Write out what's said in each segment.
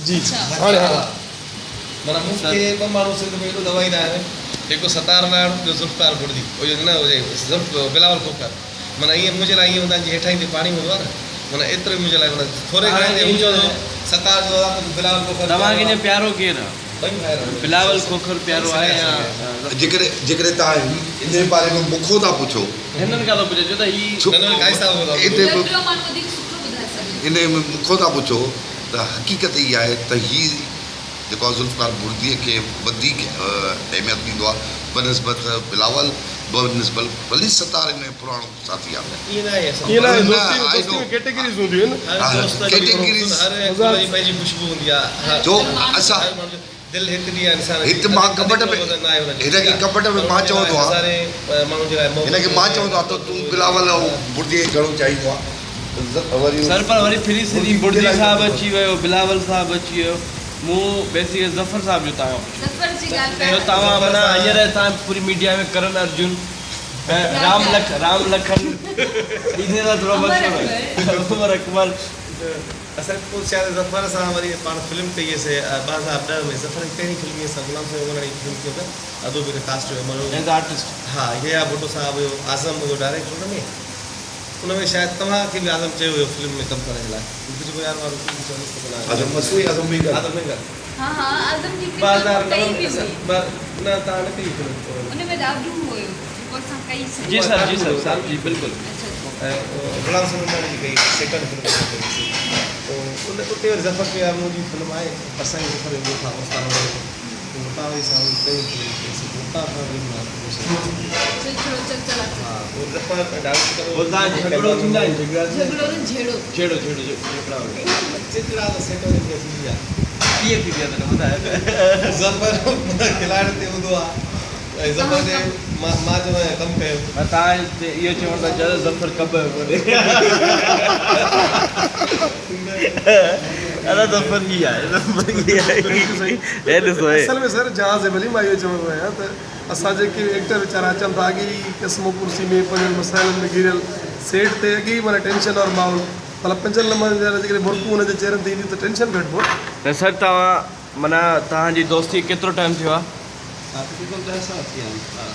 जी हाणे हा माना मूंखे ॿ माण्हू सिंध में एॾो दवाईंदा आहिनि, हिकु सतार नारायण, ॿियो ज़ुल्फ़कार बुर्दी, न हुजे बिलावल खोखर। माना ईअं मुंहिंजे लाइ ईअं हूंदा आहिनि, हेठां ईंदे पाणी हूंदो आहे न, माना एतिरो ई मुंहिंजे लाइ माना थोरे घणे सतार जो बिलावल खोखर। तव्हांखे प्यारो केरु आहे? बिलावल खोखर प्यारो आहे या जेकॾहिं तव्हां इन बारे में मूंखों था पुछो, हिननि खां थो पुछे छो त इन में मूंखों था पुछो त हक़ीक़त इहा आहे त हीअ जेको आहे ज़ुल्फ़कार बुर्दीअ खे वधीक अहमियत ॾींदो आहे बनिस्बत बिलावल, बनिस्बत भली सतार इन पुराणो साथी आहे। जो असां हिते मां कपट में हिनखे कपट में मां चवंदो आहे, हिनखे मां चवंदो आहे त तूं बिलावल ऐं बुर्दीअ खे घणो चाहींदो आहे। सर पर वरी फिरी सिधी बुर्दी साहब अची वियो, बिलावल साहब अची वियो, मूं बेसिक ज़फ़र साहब जो तव्हां माना हींअर तव्हां पूरी मीडिया में करण अर्जुन राम लखन ॾींदे था थोरो उमर अकबर असां पोइ शायदि ज़फ़र सां वरी पाण फिल्म कईसीं 2010 में। ज़फ़र जी पहिरीं फिल्म असां गुलाम साईं उमर जी फिल्म कयो त अदो बि कास्ट हुयो आर्टिस्ट। हा हिया भुट्टो साहब हुयो, आज़म हुयो डायरेक्टर हुन में। उन में शायदि तव्हांखे बि आज़म चयो हुयो फिल्म में कमु करण जे लाइ। कुझु यार वारो जी सर जी बिल्कुलु। गुलाम साईं उमर जी कई सेकंड फिल्म उते वरी ज़फ़र पे मुंहिंजी फिल्म आहे असांजी ज़फ़र जो था उतां वरी सां कई उतां खां झगड़ो थींदा आहिनि चितड़ा त सेकंड में थींदी आहे। कीअं थींदी आहे त ॿुधायो? ज़फ़र खिलाड़ी ते हूंदो आहे, ज़फ़र ते मां चवंदो आहियां कमु कयो। तव्हां इहो चवण था जॾहिं ज़फ़र कब अरे ज़फ़र ही आहे असल में सर जहाज़ भली मां इहो चवंदो आहियां त असां जेके एक्टर वीचारा अचनि था अॻे ई क़िस्म कुर्सी में पंहिंजनि मसाइलनि में घिरियल सेट ते अॻे ई माना टेंशन और माहौल मतिलबु 5 नंबर जेकॾहिं बुरकूं हुनजे चेहरनि ते ईंदी त टेंशन घटिबो। त सर तव्हां माना तव्हांजी दोस्ती केतिरो टाइम थियो आहे?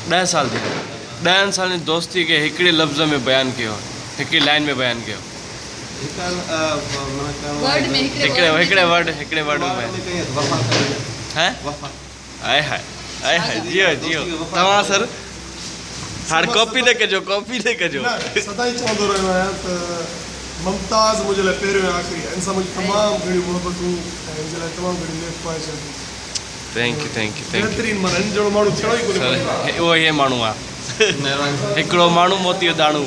10 साल थी विया। 10 साल जी दोस्ती खे हिकिड़े लफ़्ज़ में बयानु कयो, हिकिड़ी लाइन में बयानु कयो, हिकिड़े वर्ड में हाय जियो जियो। तव्हां सर हाणे कॉपी न कजो सदाई चवंदो रहियो आहियां त मुमताज़ मुंहिंजे लाइ पहिरियों ऐं आख़िरी आहे। इन सां मुंहिंजी तमामु घणियूं मुहबतूं ऐं हिन जे लाइ तमामु घणी नेक ख़्वाहिशूं। थैंक यू बहितरीनु माना इन जहिड़ो माण्हू थियणो ई कोन्हे। उहो इहे माण्हू आहे हिकिड़ो माण्हू मोतीअ दाणू।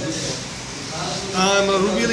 रूबीअ